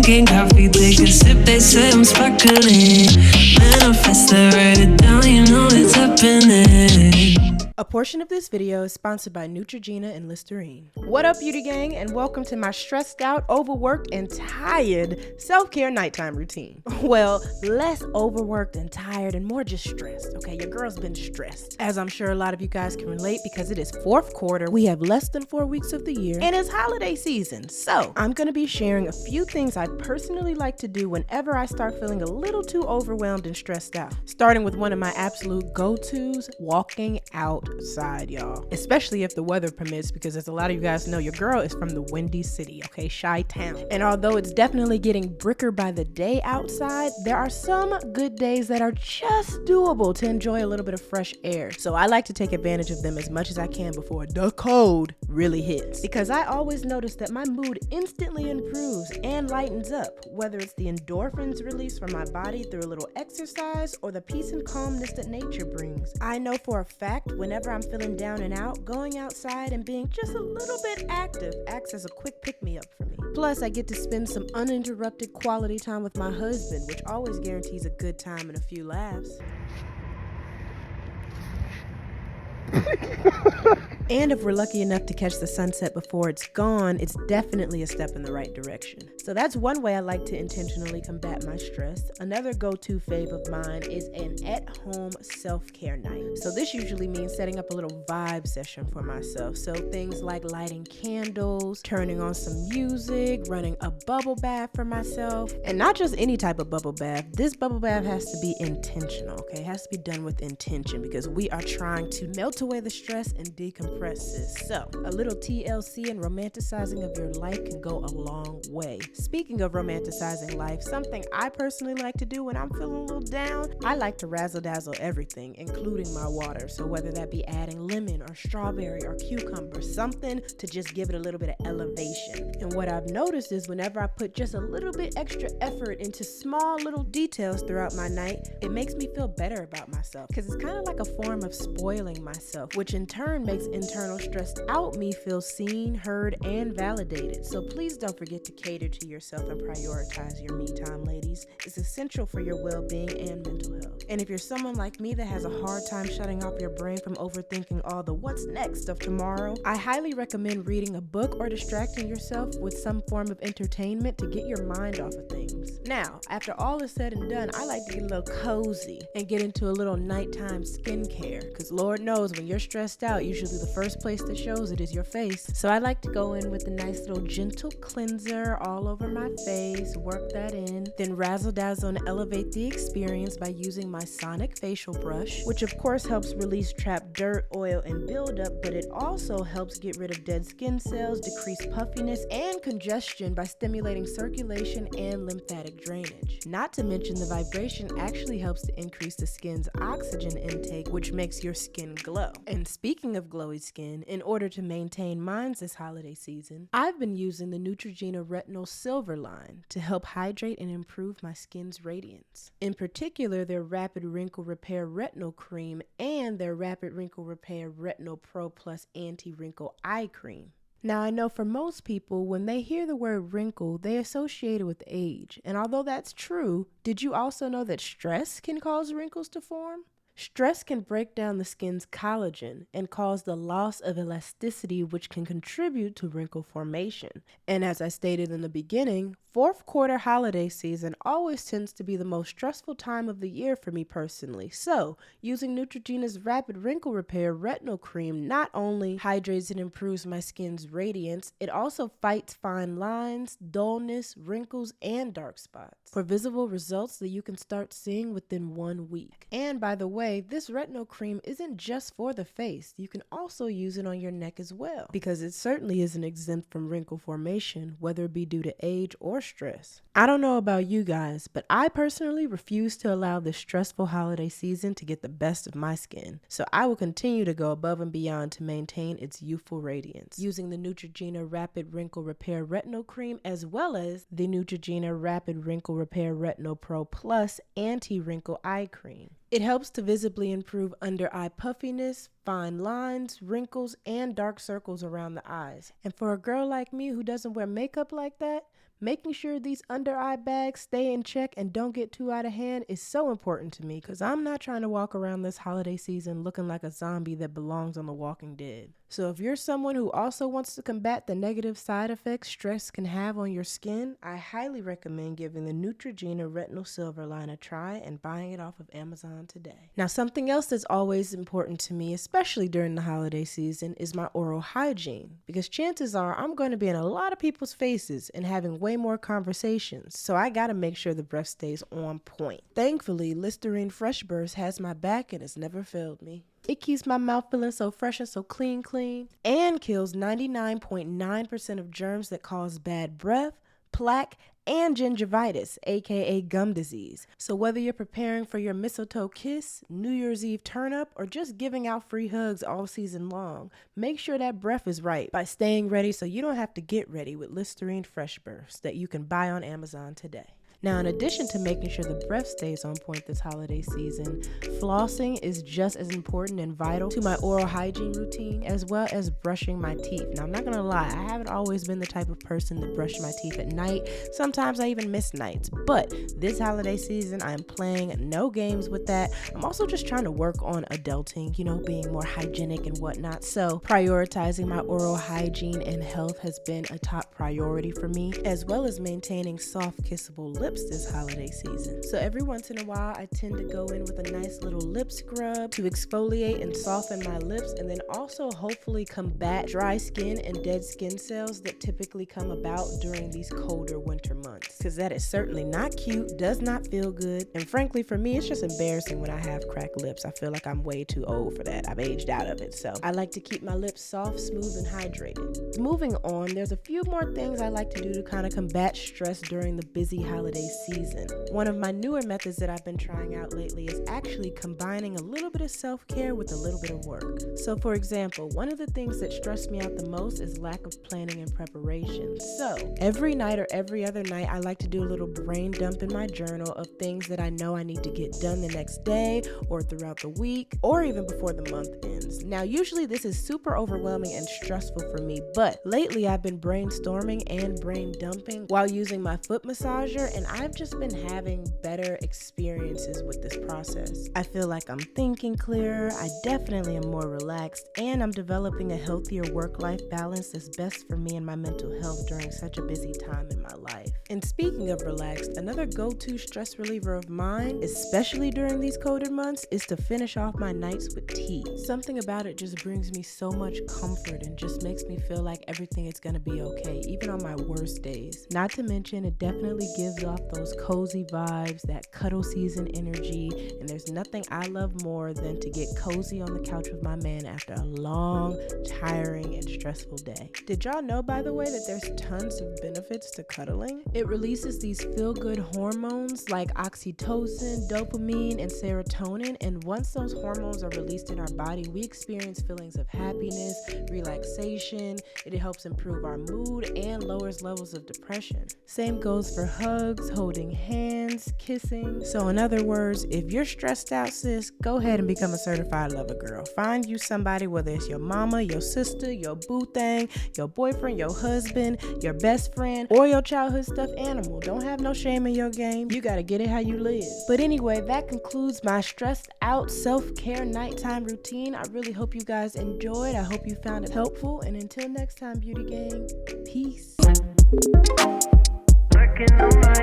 drinking coffee, take a sip, they say I'm sparkling. Manifest it, write it down, you know it's happening. A portion of this video is sponsored by Neutrogena and Listerine. What up, beauty gang, and welcome to my stressed out, overworked, and tired self-care nighttime routine. Well, less overworked and tired and more just stressed, okay? Your girl's been stressed. As I'm sure a lot of you guys can relate because it is fourth quarter, we have less than 4 weeks of the year, and it's holiday season. So I'm gonna be sharing a few things I personally like to do whenever I start feeling a little too overwhelmed and stressed out. Starting with one of my absolute go-tos, walking outside, y'all. Especially if the weather permits, because as a lot of you guys know, your girl is from the Windy City, okay? Chi-Town. And although it's definitely getting bricker by the day outside, there are some good days that are just doable to enjoy a little bit of fresh air. So I like to take advantage of them as much as I can before the cold really hits. Because I always notice that my mood instantly improves and lightens up, whether it's the endorphins released from my body through a little exercise or the peace and calmness that nature brings. I know for a fact whenever I'm feeling down and out, going outside and being just a little bit active acts as a quick pick-me-up for me. Plus, I get to spend some uninterrupted quality time with my husband, which always guarantees a good time and a few laughs. And if we're lucky enough to catch the sunset before it's gone, it's definitely a step in the right direction. So that's one way I like to intentionally combat my stress. Another go-to fave of mine is an at-home self-care night. So this usually means setting up a little vibe session for myself. So things like lighting candles, turning on some music, running a bubble bath for myself. And not just any type of bubble bath. This bubble bath has to be intentional, okay? It has to be done with intention because we are trying to melt away the stress and decompress this. So, a little TLC and romanticizing of your life can go a long way. Speaking of romanticizing life, something I personally like to do when I'm feeling a little down, I like to razzle-dazzle everything, including my water. So whether that be adding lemon or strawberry or cucumber, something to just give it a little bit of elevation. And what I've noticed is whenever I put just a little bit extra effort into small little details throughout my night, it makes me feel better about myself because it's kind of like a form of spoiling myself, which in turn makes internal stressed out me feel seen, heard, and validated. So please don't forget to cater to yourself and prioritize your me time, ladies. It's essential for your well-being and mental health. And if you're someone like me that has a hard time shutting off your brain from overthinking all the what's next of tomorrow, I highly recommend reading a book or distracting yourself with some form of entertainment to get your mind off of things. Now, after all is said and done, I like to get a little cozy and get into a little nighttime skincare because Lord knows when you're stressed out, usually the first place that shows it is your face. So I like to go in with a nice little gentle cleanser all over my face, work that in, then razzle dazzle and elevate the experience by using my sonic facial brush, which of course helps release trapped dirt, oil, and buildup, but it also helps get rid of dead skin cells, decrease puffiness and congestion by stimulating circulation and lymphatic drainage. Not to mention the vibration actually helps to increase the skin's oxygen intake, which makes your skin glow. And speaking of glowy skin, in order to maintain mine this holiday season, I've been using the Neutrogena Retinol Silver line to help hydrate and improve my skin's radiance. In particular, their Rapid Wrinkle Repair Retinol Cream and their Rapid Wrinkle Repair Retinol Pro Plus Anti-Wrinkle Eye Cream. Now, I know for most people, when they hear the word wrinkle, they associate it with age. And although that's true, did you also know that stress can cause wrinkles to form? Stress can break down the skin's collagen and cause the loss of elasticity, which can contribute to wrinkle formation. And as I stated in the beginning, fourth quarter holiday season always tends to be the most stressful time of the year for me personally. So, using Neutrogena's Rapid Wrinkle Repair Retinol Cream not only hydrates and improves my skin's radiance, it also fights fine lines, dullness, wrinkles, and dark spots for visible results that you can start seeing within 1 week. And by the way, this retinol cream isn't just for the face. You can also use it on your neck as well, because it certainly isn't exempt from wrinkle formation, whether it be due to age or stress. I don't know about you guys, but I personally refuse to allow this stressful holiday season to get the best of my skin. So I will continue to go above and beyond to maintain its youthful radiance, using the Neutrogena Rapid Wrinkle Repair Retinol Cream as well as the Neutrogena Rapid Wrinkle Repair Retinol Pro Plus Anti-Wrinkle Eye Cream. It helps to visibly improve under eye puffiness, fine lines, wrinkles, and dark circles around the eyes. And for a girl like me who doesn't wear makeup like that, Making sure these under eye bags stay in check and don't get too out of hand is so important to me because I'm not trying to walk around this holiday season looking like a zombie that belongs on The Walking Dead. So if you're someone who also wants to combat the negative side effects stress can have on your skin, I highly recommend giving the Neutrogena Retinol Silver line a try and buying it off of Amazon today. Now, something else that's always important to me, especially during the holiday season, is my oral hygiene, because chances are I'm going to be in a lot of people's faces and having way more conversations, so I gotta make sure the breath stays on point. Thankfully, Listerine Fresh Burst has my back and it's never failed me. It keeps my mouth feeling so fresh and so clean, and kills 99.9% of germs that cause bad breath, plaque, and gingivitis, aka gum disease. So whether you're preparing for your mistletoe kiss, New Year's Eve turn up, or just giving out free hugs all season long, make sure that breath is right by staying ready so you don't have to get ready with Listerine Fresh Burst that you can buy on Amazon today. Now, in addition to making sure the breath stays on point this holiday season, flossing is just as important and vital to my oral hygiene routine, as well as brushing my teeth. Now, I'm not gonna lie, I haven't always been the type of person to brush my teeth at night. Sometimes I even miss nights, but this holiday season, I'm playing no games with that. I'm also just trying to work on adulting, being more hygienic and whatnot. So prioritizing my oral hygiene and health has been a top priority for me, as well as maintaining soft, kissable lips this holiday season. So every once in a while, I tend to go in with a nice little lip scrub to exfoliate and soften my lips, and then also hopefully combat dry skin and dead skin cells that typically come about during these colder winter months. Because that is certainly not cute, does not feel good, and frankly for me, it's just embarrassing when I have cracked lips. I feel like I'm way too old for that. I've aged out of it, so I like to keep my lips soft, smooth, and hydrated. Moving on, there's a few more things I like to do to kind of combat stress during the busy holiday season. One of my newer methods that I've been trying out lately is actually combining a little bit of self-care with a little bit of work. So for example, one of the things that stress me out the most is lack of planning and preparation. So every night or every other night, I like to do a little brain dump in my journal of things that I know I need to get done the next day or throughout the week or even before the month ends. Now, usually this is super overwhelming and stressful for me, but lately I've been brainstorming and brain dumping while using my foot massager, and I've just been having better experiences with this process. I feel like I'm thinking clearer, I definitely am more relaxed, and I'm developing a healthier work-life balance that's best for me and my mental health during such a busy time in my life. And speaking of relaxed, another go-to stress reliever of mine, especially during these colder months, is to finish off my nights with tea. Something about it just brings me so much comfort and just makes me feel like everything is gonna be okay, even on my worst days. Not to mention, it definitely gives off those cozy vibes, that cuddle season energy, and there's nothing I love more than to get cozy on the couch with my man after a long, tiring, and stressful day. Did y'all know, by the way, that there's tons of benefits to cuddling? It releases these feel-good hormones like oxytocin, dopamine, and serotonin, and once those hormones are released in our body, we experience feelings of happiness, relaxation. It helps improve our mood and lowers levels of depression. Same goes for hugs, holding hands, kissing. So in other words, if you're stressed out, sis, go ahead and become a certified lover girl. Find you somebody, whether it's your mama, your sister, your boo thing, your boyfriend, your husband, your best friend, or your childhood stuffed animal. Don't have no shame in your game. You gotta get it how you live. But anyway, that concludes my stressed out self-care nighttime routine. I really hope you guys enjoyed. I hope you found it helpful. And until next time, beauty gang, peace. Working on my